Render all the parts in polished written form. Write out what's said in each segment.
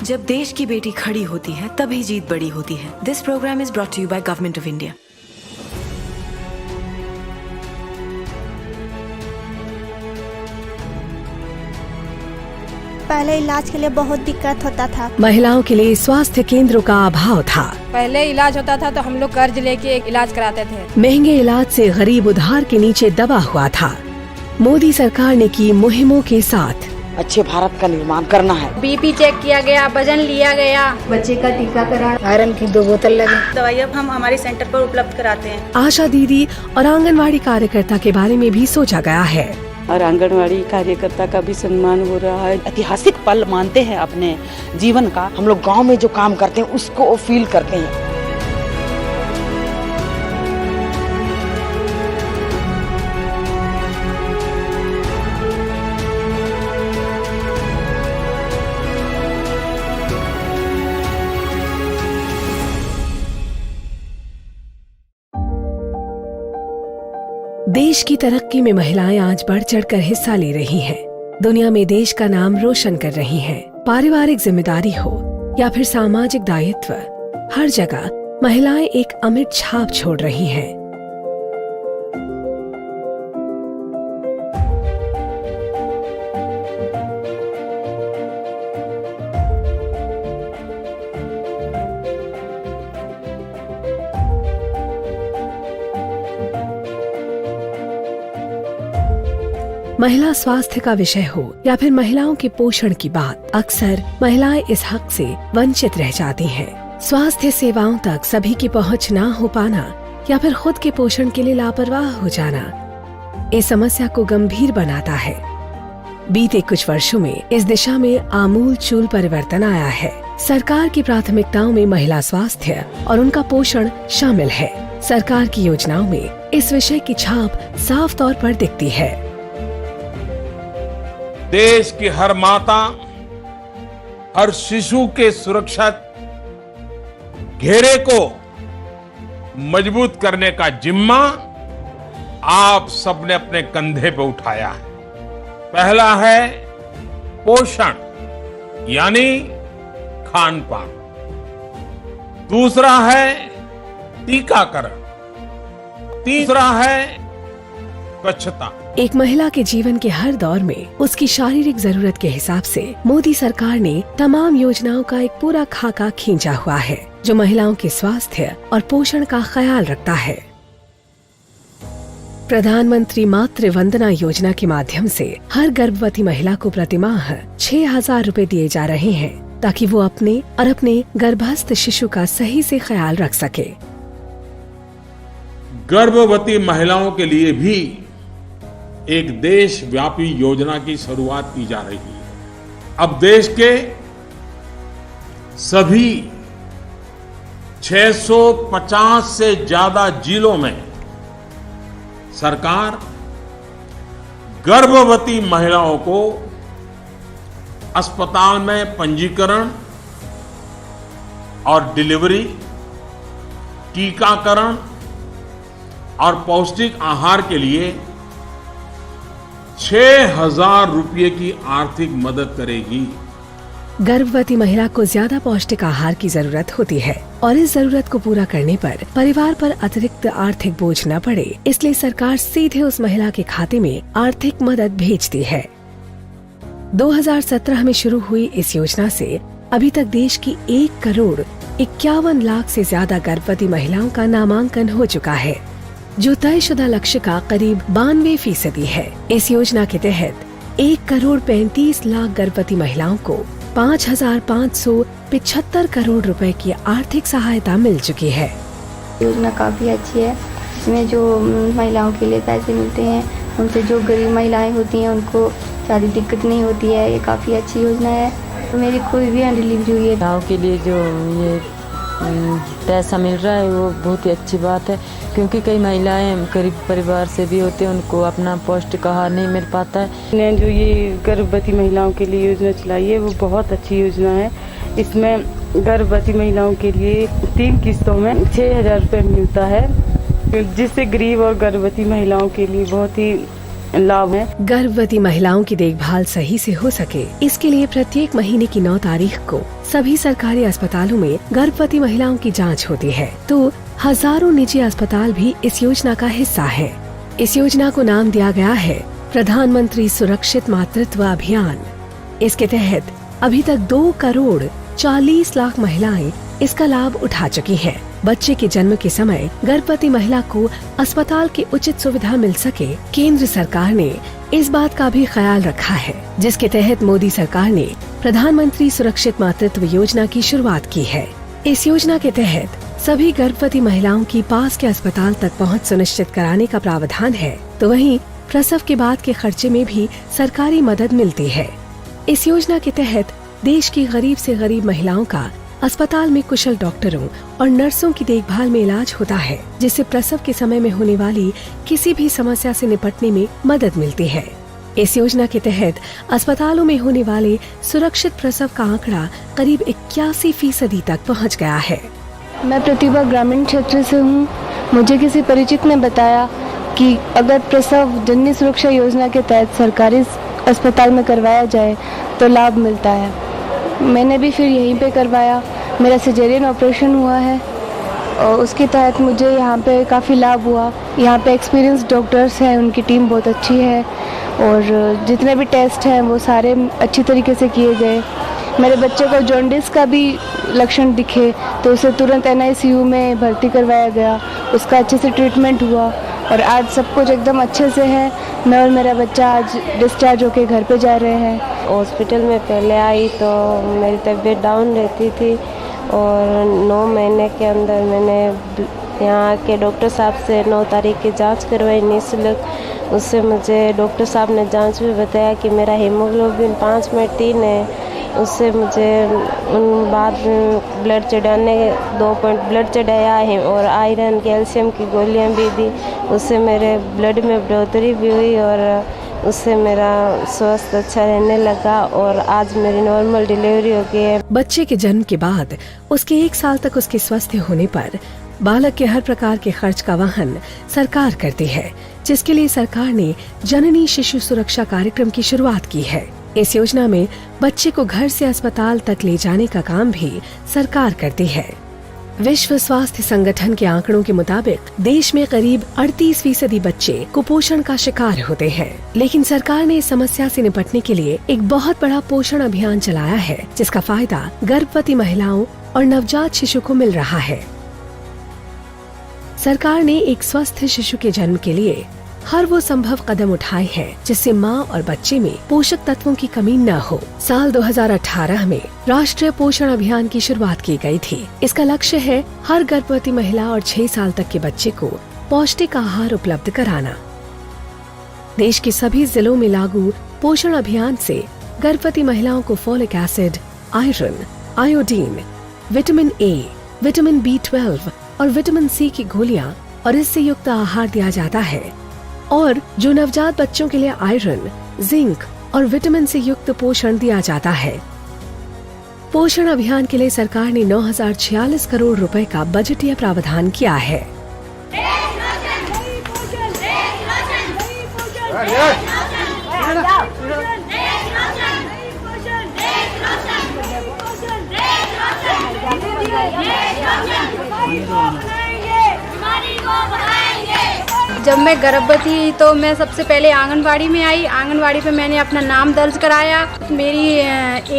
जब देश की बेटी खड़ी होती है तभी जीत बड़ी होती है। This program is brought to you by government of India. पहले इलाज के लिए बहुत दिक्कत होता था। महिलाओं के लिए स्वास्थ्य केंद्रों का अभाव था। पहले इलाज होता था तो हम लोग कर्ज लेके इलाज कराते थे। महंगे इलाज से गरीब उधार के नीचे दबा हुआ था। मोदी सरकार ने की मुहिमों के साथ अच्छे भारत का निर्माण करना है। बीपी चेक किया गया, वजन लिया गया, बच्चे का टीकाकरण, आयरन की 2 बोतल लगी। दवाई अब हम हमारे सेंटर पर उपलब्ध कराते हैं। आशा दीदी और आंगनवाड़ी कार्यकर्ता के बारे में भी सोचा गया है और आंगनवाड़ी कार्यकर्ता का भी सम्मान हो रहा है। ऐतिहासिक पल मानते हैं अपने जीवन का। हम लोग गांव में जो काम करते हैं उसको फील करते हैं। देश की तरक्की में महिलाएं आज बढ़ चढ़कर हिस्सा ले रही हैं। दुनिया में देश का नाम रोशन कर रही हैं। पारिवारिक जिम्मेदारी हो या फिर सामाजिक दायित्व, हर जगह महिलाएं एक अमिट छाप छोड़ रही हैं। महिला स्वास्थ्य का विषय हो या फिर महिलाओं के पोषण की बात, अक्सर महिलाएं इस हक से वंचित रह जाती हैं। स्वास्थ्य सेवाओं तक सभी की पहुंच ना हो पाना या फिर खुद के पोषण के लिए लापरवाह हो जाना इस समस्या को गंभीर बनाता है। बीते कुछ वर्षों में इस दिशा में आमूल चूल परिवर्तन आया है। सरकार की प्राथमिकताओं में महिला स्वास्थ्य और उनका पोषण शामिल है। सरकार की योजनाओं में इस विषय की छाप साफ तौर पर दिखती है। देश की हर माता, हर शिशु के सुरक्षित घेरे को मजबूत करने का जिम्मा आप सबने अपने कंधे पे उठाया है। पहला है पोषण यानी खान पान, दूसरा है टीकाकरण, तीसरा है स्वच्छता। एक महिला के जीवन के हर दौर में उसकी शारीरिक जरूरत के हिसाब से मोदी सरकार ने तमाम योजनाओं का एक पूरा खाका खींचा हुआ है जो महिलाओं के स्वास्थ्य और पोषण का ख्याल रखता है। प्रधानमंत्री मातृ वंदना योजना के माध्यम से हर गर्भवती महिला को प्रतिमाह 6,000 रुपए दिए जा रहे हैं ताकि वो अपने और अपने गर्भस्थ शिशु का सही से ख्याल रख सके। गर्भवती महिलाओं के लिए भी एक देशव्यापी योजना की शुरुआत की जा रही है। अब देश के सभी 650 से ज्यादा जिलों में सरकार गर्भवती महिलाओं को अस्पताल में पंजीकरण और डिलीवरी, टीकाकरण और पौष्टिक आहार के लिए 6,000 रुपये की आर्थिक मदद करेगी। गर्भवती महिला को ज्यादा पौष्टिक आहार की जरूरत होती है और इस जरूरत को पूरा करने पर परिवार पर अतिरिक्त आर्थिक बोझ न पड़े, इसलिए सरकार सीधे उस महिला के खाते में आर्थिक मदद भेजती है। 2017 में शुरू हुई इस योजना से अभी तक देश की 1,51 लाख से ज्यादा गर्भवती महिलाओं का नामांकन हो चुका है, जो तयशुदा लक्ष्य का करीब 92% है। इस योजना के तहत 1,35 गर्भवती महिलाओं को 5,575 करोड़ रुपए की आर्थिक सहायता मिल चुकी है। योजना काफी अच्छी है। इसमें जो महिलाओं के लिए पैसे मिलते हैं, उनसे जो गरीब महिलाएं होती हैं उनको ज़्यादा दिक्कत नहीं होती है। ये काफी अच्छी योजना है। तो मेरी कोई भी डिलीवरी हुई है, गाँव के लिए जो ये पैसा मिल रहा है वो बहुत ही अच्छी बात है, क्योंकि कई महिलाएं गरीब परिवार से भी होते हैं, उनको अपना पौष्टिक आहार नहीं मिल पाता है। ने जो ये गर्भवती महिलाओं के लिए योजना चलाई है वो बहुत अच्छी योजना है। इसमें गर्भवती महिलाओं के लिए 3 किस्तों में 6,000 रुपये मिलता है, जिससे गरीब और गर्भवती महिलाओं के लिए बहुत ही लाभ है। गर्भवती महिलाओं की देखभाल सही से हो सके, इसके लिए प्रत्येक महीने की 9 तारीख को सभी सरकारी अस्पतालों में गर्भवती महिलाओं की जांच होती है। तो हजारों निजी अस्पताल भी इस योजना का हिस्सा है। इस योजना को नाम दिया गया है प्रधानमंत्री सुरक्षित मातृत्व अभियान। इसके तहत अभी तक 2 करोड़ 40 लाख महिलाएं इसका लाभ उठा चुकी हैं। बच्चे के जन्म के समय गर्भवती महिला को अस्पताल की उचित सुविधा मिल सके, केंद्र सरकार ने इस बात का भी ख्याल रखा है, जिसके तहत मोदी सरकार ने प्रधानमंत्री सुरक्षित मातृत्व योजना की शुरुआत की है। इस योजना के तहत सभी गर्भवती महिलाओं की पास के अस्पताल तक पहुंच सुनिश्चित कराने का प्रावधान है। तो वहीं प्रसव के बाद के खर्चे में भी सरकारी मदद मिलती है। इस योजना के तहत देश की गरीब से गरीब महिलाओं का अस्पताल में कुशल डॉक्टरों और नर्सों की देखभाल में इलाज होता है, जिससे प्रसव के समय में होने वाली किसी भी समस्या से निपटने में मदद मिलती है। इस योजना के तहत अस्पतालों में होने वाले सुरक्षित प्रसव का आंकड़ा करीब 81% तक पहुंच गया है। मैं प्रतिभा ग्रामीण क्षेत्र से हूँ। मुझे किसी परिचित ने बताया कि अगर प्रसव जननी सुरक्षा योजना के तहत सरकारी अस्पताल में करवाया जाए तो लाभ मिलता है। मैंने भी फिर यहीं पे करवाया। मेरा सिजेरियन ऑपरेशन हुआ है और उसके तहत मुझे यहाँ पे काफ़ी लाभ हुआ। यहाँ पे एक्सपीरियंस डॉक्टर्स हैं, उनकी टीम बहुत अच्छी है और जितने भी टेस्ट हैं वो सारे अच्छी तरीके से किए गए। मेरे बच्चे को जॉन्डिस का भी लक्षण दिखे तो उसे तुरंत NICU में भर्ती करवाया गया। उसका अच्छे से ट्रीटमेंट हुआ और आज सब कुछ एकदम अच्छे से है। मैं और मेरा बच्चा आज डिस्चार्ज होके घर पे जा रहे हैं। हॉस्पिटल में पहले आई तो मेरी तबीयत डाउन रहती थी और 9 महीने के अंदर मैंने यहाँ के डॉक्टर साहब से 9 तारीख की जांच करवाई निःशुल्क। उससे मुझे डॉक्टर साहब ने जांच में बताया कि मेरा हीमोग्लोबिन 5.3 है। उससे मुझे उन बाद ब्लड चढ़ाने 2 पॉइंट ब्लड चढ़ाया है और आयरन कैल्शियम की गोलियां भी दी। उससे मेरे ब्लड में बढ़ोतरी भी हुई और उससे मेरा स्वास्थ्य अच्छा रहने लगा और आज मेरी नॉर्मल डिलीवरी हो गई है। बच्चे के जन्म के बाद उसके 1 साल तक उसके स्वस्थ होने पर बालक के हर प्रकार के खर्च का वहन सरकार करती है, जिसके लिए सरकार ने जननी शिशु सुरक्षा कार्यक्रम की शुरुआत की है। इस योजना में बच्चे को घर से अस्पताल तक ले जाने का काम भी सरकार करती है। विश्व स्वास्थ्य संगठन के आंकड़ों के मुताबिक देश में करीब 38% बच्चे कुपोषण का शिकार होते हैं, लेकिन सरकार ने इस समस्या से निपटने के लिए एक बहुत बड़ा पोषण अभियान चलाया है, जिसका फायदा गर्भवती महिलाओं और नवजात शिशु को मिल रहा है। सरकार ने एक स्वस्थ शिशु के जन्म के लिए हर वो संभव कदम उठाए हैं जिससे माँ और बच्चे में पोषक तत्वों की कमी न हो। साल 2018 में राष्ट्रीय पोषण अभियान की शुरुआत की गई थी। इसका लक्ष्य है हर गर्भवती महिला और 6 साल तक के बच्चे को पौष्टिक आहार उपलब्ध कराना। देश के सभी जिलों में लागू पोषण अभियान से गर्भवती महिलाओं को folic acid, iron, iodine, vitamin A, vitamin B12 और विटामिन C की गोलियां और इससे युक्त आहार दिया जाता है। और जो नवजात बच्चों के लिए आयरन, जिंक और विटामिन से युक्त पोषण दिया जाता है। पोषण अभियान के लिए सरकार ने 9,046 करोड़ रुपए का बजटीय प्रावधान किया है। जब मैं गर्भवती तो मैं सबसे पहले आंगनवाड़ी में आई। आंगनवाड़ी पे मैंने अपना नाम दर्ज कराया। मेरी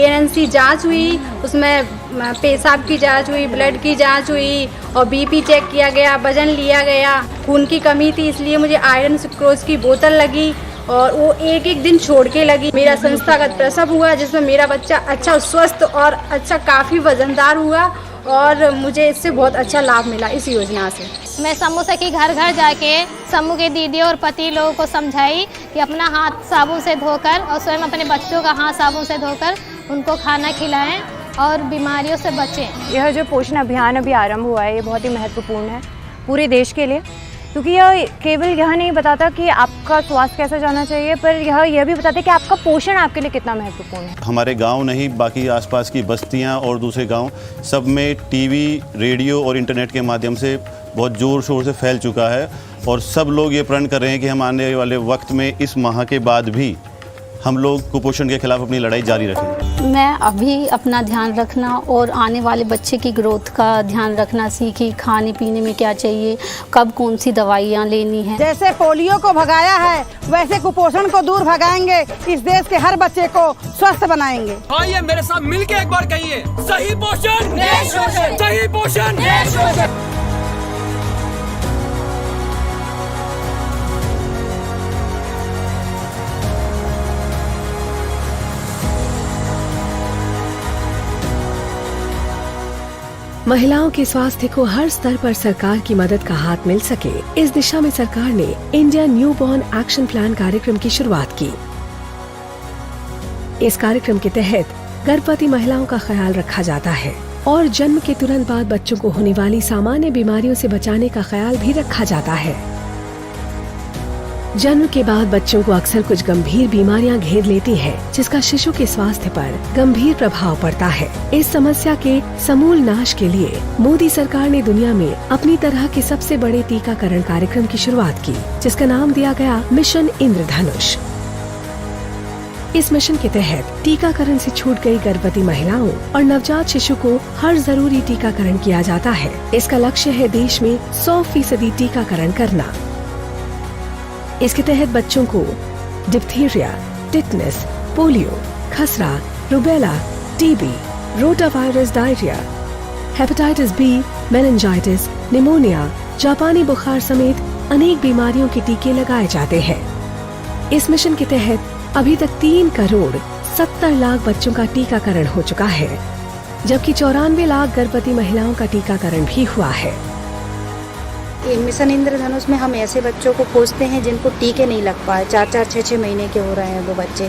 ANC जांच हुई, उसमें पेशाब की जांच हुई, ब्लड की जांच हुई और BP चेक किया गया, वजन लिया गया। खून की कमी थी इसलिए मुझे आयरन सुक्रोज की बोतल लगी और वो एक दिन छोड़ के लगी। मेरा संस्थागत प्रसव हुआ जिसमें मेरा बच्चा अच्छा स्वस्थ और अच्छा काफ़ी वजनदार हुआ और मुझे इससे बहुत अच्छा लाभ मिला इस योजना से। मैं समूह से घर घर जाके समूह के दीदी और पति लोगों को समझाई कि अपना हाथ साबुन से धोकर और स्वयं अपने बच्चों का हाथ साबुन से धोकर उनको खाना खिलाएं और बीमारियों से बचें। यह जो पोषण अभियान अभी आरंभ हुआ है ये बहुत ही महत्वपूर्ण है पूरे देश के लिए, क्योंकि यह केवल यह नहीं बताता कि आपका स्वास्थ्य कैसा जाना चाहिए, पर यह भी बताता है कि आपका पोषण आपके लिए कितना महत्वपूर्ण है। हमारे गांव नहीं, बाकी आसपास की बस्तियां और दूसरे गांव सब में टीवी, रेडियो और इंटरनेट के माध्यम से बहुत ज़ोर शोर से फैल चुका है और सब लोग ये प्रण कर रहे हैं कि हम आने वाले वक्त में इस माह के बाद भी हम लोग कुपोषण के खिलाफ अपनी लड़ाई जारी रखेंगे। मैं अभी अपना ध्यान रखना और आने वाले बच्चे की ग्रोथ का ध्यान रखना सीखी, खाने पीने में क्या चाहिए, कब कौन सी दवाइयाँ लेनी है। जैसे पोलियो को भगाया है वैसे कुपोषण को दूर भगाएंगे, इस देश के हर बच्चे को स्वस्थ बनाएंगे। आइए मेरे साथ मिलके एक बार कहिए, सही पोषण, सही पोषण। महिलाओं के स्वास्थ्य को हर स्तर पर सरकार की मदद का हाथ मिल सके, इस दिशा में सरकार ने इंडिया न्यूबॉर्न एक्शन प्लान कार्यक्रम की शुरुआत की। इस कार्यक्रम के तहत गर्भवती महिलाओं का ख्याल रखा जाता है और जन्म के तुरंत बाद बच्चों को होने वाली सामान्य बीमारियों से बचाने का ख्याल भी रखा जाता है। जन्म के बाद बच्चों को अक्सर कुछ गंभीर बीमारियां घेर लेती हैं, जिसका शिशु के स्वास्थ्य पर गंभीर प्रभाव पड़ता है। इस समस्या के समूल नाश के लिए मोदी सरकार ने दुनिया में अपनी तरह के सबसे बड़े टीकाकरण कार्यक्रम की शुरुआत की, जिसका नाम दिया गया मिशन इंद्रधनुष। इस मिशन के तहत टीकाकरण से छूट गई गर्भवती महिलाओं और नवजात शिशु को हर जरूरी टीकाकरण किया जाता है। इसका लक्ष्य है देश में 100% टीकाकरण करना। इसके तहत बच्चों को डिप्थीरिया, टिटनस, पोलियो, खसरा, rubella, TB, rotavirus, diarrhoea, hepatitis B, meningitis, pneumonia, जापानी बुखार समेत अनेक बीमारियों के टीके लगाए जाते हैं। इस मिशन के तहत अभी तक 3,70,00,000 बच्चों का टीकाकरण हो चुका है, जबकि 94 लाख गर्भवती महिलाओं का टीकाकरण भी हुआ है। मिशन इंद्रधनुष में हम ऐसे बच्चों को खोजते हैं जिनको टीके नहीं लग पाए, 4-4, 6-6 महीने के हो रहे हैं वो बच्चे,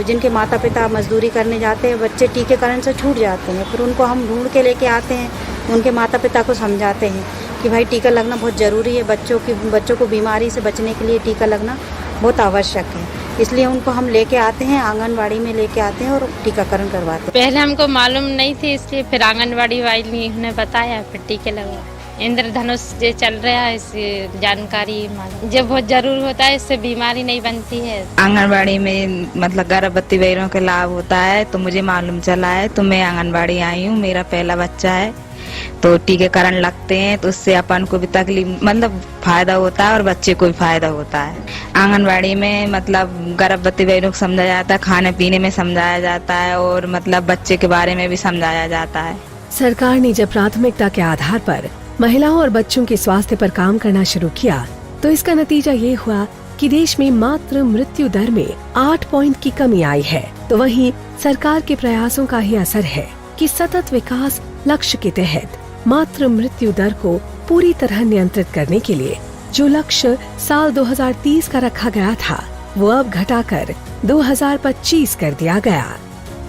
जिनके माता पिता मजदूरी करने जाते हैं, बच्चे टीकाकरण से छूट जाते हैं। फिर उनको हम ढूंढ के लेके आते हैं, उनके माता पिता को समझाते हैं कि भाई टीका लगना बहुत ज़रूरी है, बच्चों को बीमारी से बचने के लिए टीका लगना बहुत आवश्यक है। इसलिए उनको हम लेके आते हैं, आंगनवाड़ी में लेके आते हैं और टीकाकरण करवाते हैं। पहले हमको मालूम नहीं थी, इसलिए फिर आंगनवाड़ी वाली ने बताया, फिर टीके लगवाए। इंद्रधनुष जो चल रहा है इसकी जानकारी जब बहुत जरूर होता है, इससे बीमारी नहीं बनती है। आंगनबाड़ी में मतलब गर्भवती बहनों का लाभ होता है, तो मुझे मालूम चला है, तो मैं आंगनबाड़ी आई हूँ। मेरा पहला बच्चा है, तो टीकाकरण लगते हैं, तो उससे अपन को भी तकलीफ मतलब फायदा होता है और बच्चे को भी फायदा होता है। आंगनबाड़ी में मतलब गर्भवती बहनों को समझाया जाता है, खाने पीने में समझाया जाता है और मतलब बच्चे के बारे में भी समझाया जाता है। सरकार ने जब प्राथमिकता के आधार पर महिलाओं और बच्चों के स्वास्थ्य पर काम करना शुरू किया, तो इसका नतीजा ये हुआ कि देश में मातृ मृत्यु दर में 8 पॉइंट की कमी आई है। तो वहीं सरकार के प्रयासों का ही असर है कि सतत विकास लक्ष्य के तहत मातृ मृत्यु दर को पूरी तरह नियंत्रित करने के लिए जो लक्ष्य साल 2030 का रखा गया था, वो अब घटाकर 2025 कर दिया गया।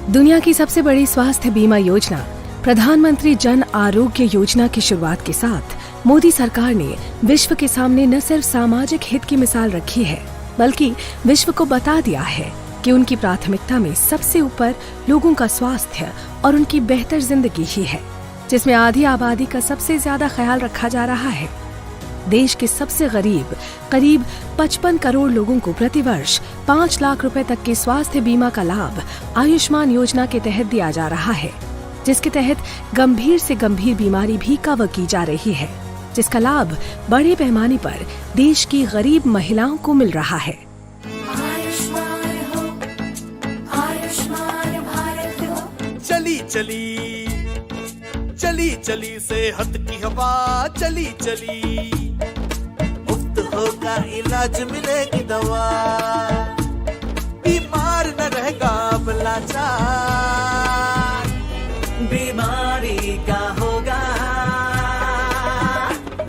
दुनिया की सबसे बड़ी स्वास्थ्य बीमा योजना प्रधानमंत्री जन आरोग्य योजना की शुरुआत के साथ मोदी सरकार ने विश्व के सामने न सिर्फ सामाजिक हित की मिसाल रखी है, बल्कि विश्व को बता दिया है कि उनकी प्राथमिकता में सबसे ऊपर लोगों का स्वास्थ्य और उनकी बेहतर जिंदगी ही है, जिसमें आधी आबादी का सबसे ज्यादा ख्याल रखा जा रहा है। देश के सबसे गरीब करीब 55 करोड़ लोगों को प्रतिवर्ष 5 लाख रुपए तक के स्वास्थ्य बीमा का लाभ आयुष्मान योजना के तहत दिया जा रहा है, जिसके तहत गंभीर से गंभीर बीमारी भी कवर की जा रही है, जिसका लाभ बड़े पैमाने पर देश की गरीब महिलाओं को मिल रहा है। चली चली चली चली सेहत की हवा, चली चली मुफ्त होगा इलाज, मिलेगी दवा, बीमार न रहेगा अब लाचार, बीमारी का होगा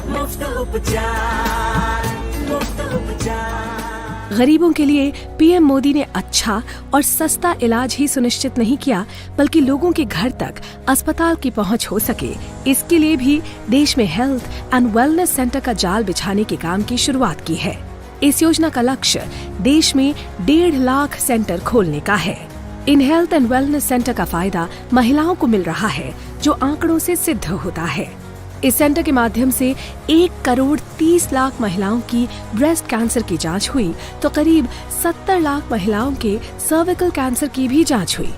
मुफ्त उपचार, मुफ्त उपचार। गरीबों के लिए पीएम मोदी ने अच्छा और सस्ता इलाज ही सुनिश्चित नहीं किया, बल्कि लोगों के घर तक अस्पताल की पहुंच हो सके, इसके लिए भी देश में हेल्थ एंड वेलनेस सेंटर का जाल बिछाने के काम की शुरुआत की है। इस योजना का लक्ष्य देश में 1.5 लाख सेंटर खोलने का है। In health and wellness centre का फायदा महिलाओं को मिल रहा है, जो आंकड़ों से सिद्ध होता है। इस सेंटर के माध्यम से 1,30,00,000 महिलाओं की ब्रेस्ट कैंसर की जांच हुई, तो करीब 70 लाख महिलाओं के सर्विकल कैंसर की भी जांच हुई।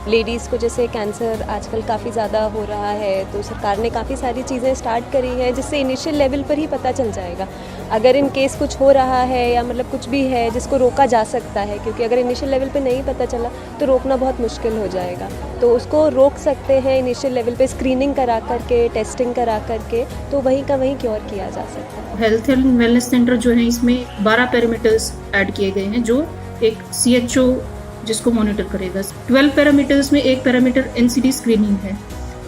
लेडीज़ को जैसे कैंसर आजकल काफ़ी ज़्यादा हो रहा है, तो सरकार ने काफ़ी सारी चीज़ें स्टार्ट करी है, जिससे इनिशियल लेवल पर ही पता चल जाएगा अगर इन केस कुछ हो रहा है या मतलब कुछ भी है जिसको रोका जा सकता है, क्योंकि अगर इनिशियल लेवल पे नहीं पता चला तो रोकना बहुत मुश्किल हो जाएगा। तो उसको रोक सकते हैं इनिशियल लेवल पे स्क्रीनिंग करा करके, टेस्टिंग करा करके, तो वहीं का वहीं क्योर किया जा सकता है। हेल्थ एंड वेलनेस सेंटर जो है इसमें 12 पैरामीटर्स ऐड किए गए हैं, जो एक CHO जिसको मॉनिटर करेगा। 12 पैरामीटर्स में एक पैरामीटर NCD स्क्रीनिंग है,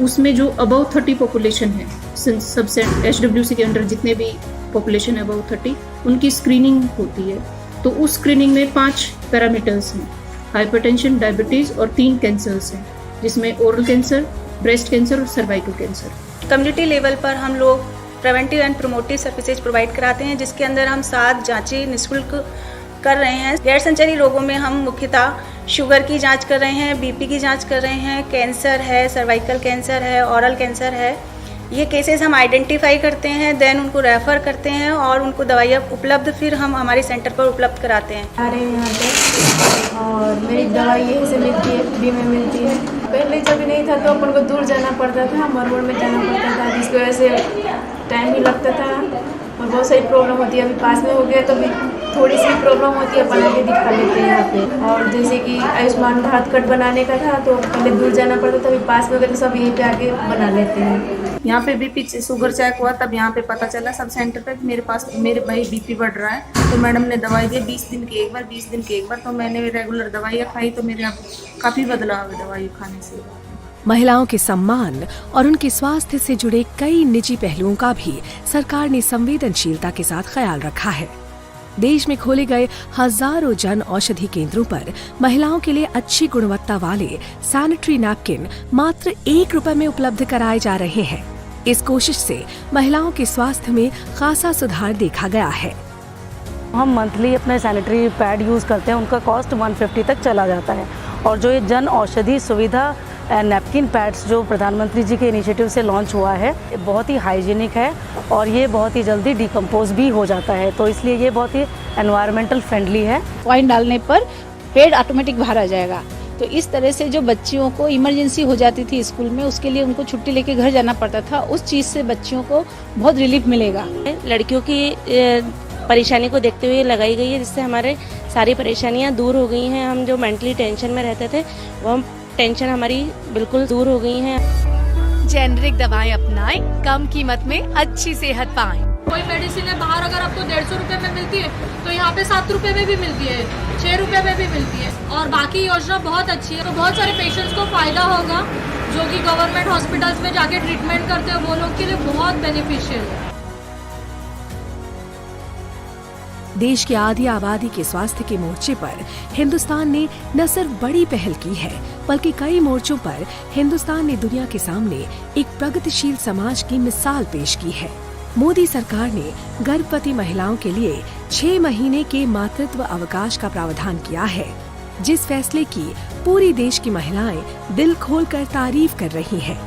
उसमें जो अबव 30 पॉपुलेशन है, सबसेट HWC के अंडर जितने भी पॉपुलेशन है अबव 30, उनकी स्क्रीनिंग होती है। तो उस स्क्रीनिंग में 5 पैरामीटर्स हैं, हाइपरटेंशन, डायबिटीज़ और 3 कैंसर्स हैं, जिसमें ओरल कैंसर, ब्रेस्ट कैंसर और सर्वाइकल कैंसर। कम्युनिटी लेवल पर हम लोग preventive and promotive services provide कराते हैं, जिसके अंदर हम 7 जाँचें निःशुल्क कर रहे हैं। गैर संचारी रोगों में हम मुख्यतः शुगर की जांच कर रहे हैं, BP की जांच कर रहे हैं, कैंसर है, सर्वाइकल कैंसर है, ओरल कैंसर है। ये केसेस हम आइडेंटिफाई करते हैं, देन उनको रेफ़र करते हैं और उनको दवाइयाँ उपलब्ध फिर हम हमारे सेंटर पर उपलब्ध कराते हैं। आ रहे हैं यहाँ पे और मेरी दवाई यहीं से मिलती है, फ्री में मिलती है। पहले जब नहीं था तो अपन को दूर जाना पड़ता था, मरमोड़ में जाना पड़ता था, जिसकी वजह से टाइम भी लगता था और बहुत सारी प्रॉब्लम होती है। अभी पास में हो गया तो भी थोड़ी सी प्रॉब्लम होती है, अपन आके दिखा लेते हैं यहाँ पे। और जैसे कि आयुष्मान भारत कार्ड बनाने का था तो पहले दूर जाना पड़ता था, अभी पास में हो गया तो सब यहीं पे आके बना लेते हैं। यहाँ पे BP शुगर चेक हुआ, तब यहाँ पे पता चला सब सेंटर पे मेरे भाई BP बढ़ रहा है, तो मैडम ने दवाई दी 20 दिन की एक बार, 20 दिन की एक बार। तो मैंने रेगुलर दवाइयाँ खाई, तो मेरे यहाँ काफ़ी बदलाव है दवाई खाने से। महिलाओं के सम्मान और उनके स्वास्थ्य से जुड़े कई निजी पहलुओं का भी सरकार ने संवेदनशीलता के साथ ख्याल रखा है। देश में खोले गए हजारों जन औषधि केंद्रों पर महिलाओं के लिए अच्छी गुणवत्ता वाले सैनिटरी नैपकिन मात्र 1 रुपए में उपलब्ध कराए जा रहे हैं। इस कोशिश से महिलाओं के स्वास्थ्य में खासा सुधार देखा गया है। हम मंथली अपने सैनिटरी पैड यूज़ करते हैं, उनका कॉस्ट 150 तक चला जाता है। और जो ये जन औषधि सुविधा नैपकिन पैड्स जो प्रधानमंत्री जी के इनिशिएटिव से लॉन्च हुआ है, बहुत ही हाइजीनिक है और ये बहुत ही जल्दी डिकम्पोज भी हो जाता है, तो इसलिए ये बहुत ही एनवायरमेंटल फ्रेंडली है। कॉइन डालने पर पेड ऑटोमेटिक बाहर आ जाएगा, तो इस तरह से जो बच्चियों को इमरजेंसी हो जाती थी स्कूल में, उसके लिए उनको छुट्टी लेके घर जाना पड़ता था, उस चीज़ से बच्चियों को बहुत रिलीफ मिलेगा। लड़कियों की परेशानी को देखते हुए लगाई गई है, जिससे हमारे सारी परेशानियां दूर हो गई हैं। हम जो मेंटली टेंशन में रहते थे, वो टेंशन हमारी बिल्कुल दूर हो गई हैं। जेनरिक दवाएं अपनाएं, कम कीमत में अच्छी सेहत पाएं। कोई मेडिसिन है बाहर अगर आपको 150 रुपए में मिलती है, तो यहाँ पे 7 रुपए में भी मिलती है, 6 रुपए में भी मिलती है। और बाकी योजना बहुत अच्छी है, तो बहुत सारे पेशेंट्स को फायदा होगा जो कि गवर्नमेंट हॉस्पिटल्स में जाके ट्रीटमेंट करते हैं, वो लोग के लिए बहुत बेनिफिशियल है। देश की आधी आबादी के स्वास्थ्य के मोर्चे पर हिंदुस्तान ने न सिर्फ बड़ी पहल की है, बल्कि कई मोर्चों पर हिंदुस्तान ने दुनिया के सामने एक प्रगतिशील समाज की मिसाल पेश की है। मोदी सरकार ने गर्भवती महिलाओं के लिए 6 महीने के मातृत्व अवकाश का प्रावधान किया है, जिस फैसले की पूरी देश की महिलाएं दिल खोलकर तारीफ कर रही हैं।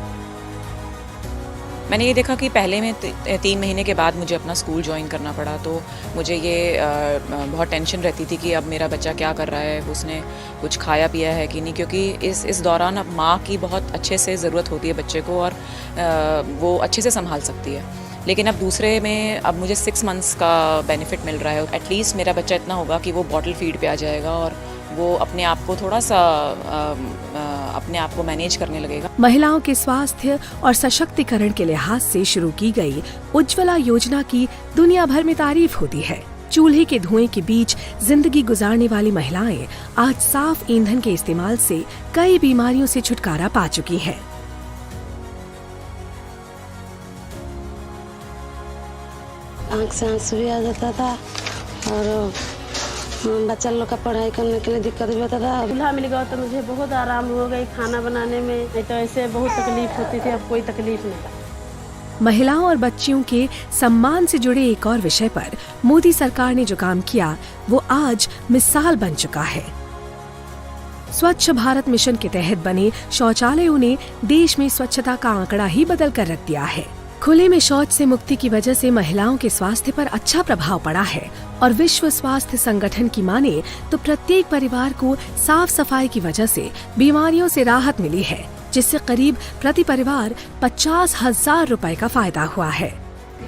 मैंने ये देखा कि पहले में 3 महीने के बाद मुझे अपना स्कूल ज्वाइन करना पड़ा, तो मुझे ये बहुत टेंशन रहती थी कि अब मेरा बच्चा क्या कर रहा है, उसने कुछ खाया पिया है कि नहीं, क्योंकि इस दौरान अब माँ की बहुत अच्छे से ज़रूरत होती है बच्चे को, और वो अच्छे से संभाल सकती है। लेकिन अब दूसरे में अब मुझे 6 मंथ्स का बेनिफिट मिल रहा है। एटलीस्ट मेरा बच्चा इतना होगा कि वो बॉटल फीड पे आ जाएगा और वो अपने आप को थोड़ा सा अपने आप को मैनेज करने लगेगा। महिलाओं के स्वास्थ्य और सशक्तिकरण के लिहाज से शुरू की गई उज्ज्वला योजना की दुनिया भर में तारीफ होती है। चूल्हे के धुएं के बीच जिंदगी गुजारने वाली महिलाएं आज साफ ईंधन के इस्तेमाल से कई बीमारियों से छुटकारा पा चुकी हैं। आँख से आंसू भी आ जाता था और बच्चा लोग का पढ़ाई करने के लिए दिक्कत भी होता था। चूल्हा मिल गया तो मुझे बहुत आराम हो गई खाना बनाने में, नहीं तो ऐसे बहुत तकलीफ होती थी, अब कोई तकलीफ नहीं। महिलाओं और बच्चियों के सम्मान से जुड़े एक और विषय पर मोदी सरकार ने जो काम किया वो आज मिसाल बन चुका है। स्वच्छ भारत मिशन के तहत बने शौचालयों ने देश में स्वच्छता का आंकड़ा ही बदल कर रख दिया है। खुले में शौच से मुक्ति की वजह से महिलाओं के स्वास्थ्य पर अच्छा प्रभाव पड़ा है और विश्व स्वास्थ्य संगठन की माने तो प्रत्येक परिवार को साफ सफाई की वजह से बीमारियों से राहत मिली है, जिससे करीब प्रति परिवार 50,000 रुपए का फायदा हुआ है।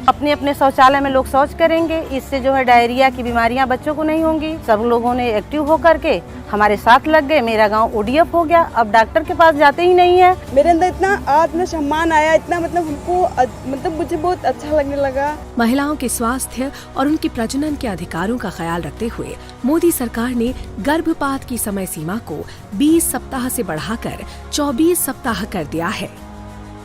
अपने अपने शौचालय में लोग शौच करेंगे, इससे जो है डायरिया की बीमारियां बच्चों को नहीं होंगी। सब लोगों ने एक्टिव होकर के हमारे साथ लग गए, मेरा गांव ODF हो गया, अब डॉक्टर के पास जाते ही नहीं है। मेरे अंदर इतना आत्मसम्मान आया, इतना हमको मुझे बहुत अच्छा लगने लगा। महिलाओं के स्वास्थ्य और उनकी प्रजनन के अधिकारों का ख्याल रखते हुए मोदी सरकार ने गर्भपात की समय सीमा को 20 सप्ताह से बढ़ाकर 24 सप्ताह कर दिया है।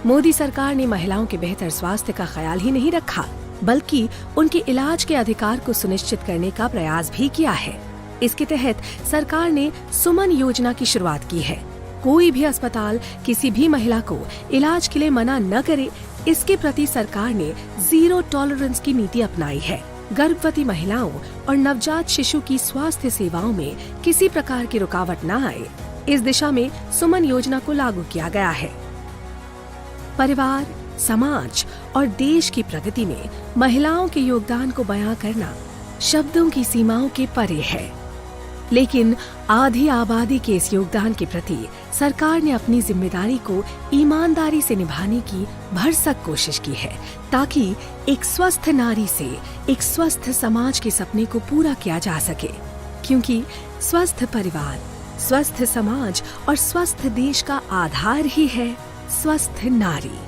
मोदी सरकार ने महिलाओं के बेहतर स्वास्थ्य का ख्याल ही नहीं रखा, बल्कि उनके इलाज के अधिकार को सुनिश्चित करने का प्रयास भी किया है। इसके तहत सरकार ने सुमन योजना की शुरुआत की है। कोई भी अस्पताल किसी भी महिला को इलाज के लिए मना न करे, इसके प्रति सरकार ने जीरो टॉलरेंस की नीति अपनाई है। गर्भवती महिलाओं और नवजात शिशु की स्वास्थ्य सेवाओं में किसी प्रकार की रुकावट न आए, इस दिशा में सुमन योजना को लागू किया गया है। परिवार, समाज और देश की प्रगति में महिलाओं के योगदान को बयां करना शब्दों की सीमाओं के परे है, लेकिन आधी आबादी के इस योगदान के प्रति सरकार ने अपनी जिम्मेदारी को ईमानदारी से निभाने की भरसक कोशिश की है, ताकि एक स्वस्थ नारी से एक स्वस्थ समाज के सपने को पूरा किया जा सके। क्योंकि स्वस्थ परिवार, स्वस्थ समाज और स्वस्थ देश का आधार ही है स्वस्थ नारी।